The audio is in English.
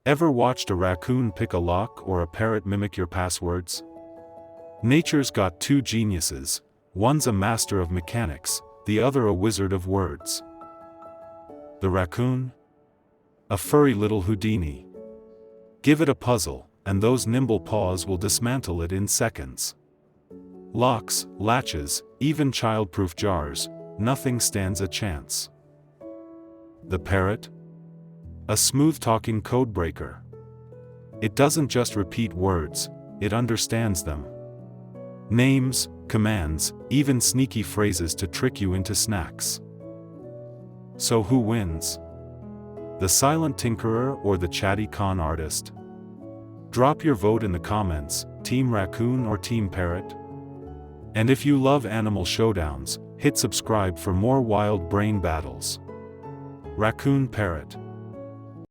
Ever watched a raccoon pick a lock or a parrot mimic your passwords? Nature's got two geniuses, one's a master of mechanics, the other a wizard of words. The raccoon? A furry little Houdini. Give it a puzzle, and those nimble paws will dismantle it in seconds. Locks, latches, even child-proof jars, nothing stands a chance. The parrot? A smooth-talking codebreaker. It doesn't just repeat words, it understands them. Names, commands, even sneaky phrases to trick you into snacks. So who wins? The silent tinkerer or the chatty con artist? Drop your vote in the comments, Team Raccoon or Team Parrot? And if you love animal showdowns, hit subscribe for more wild brain battles. Raccoon Parrot.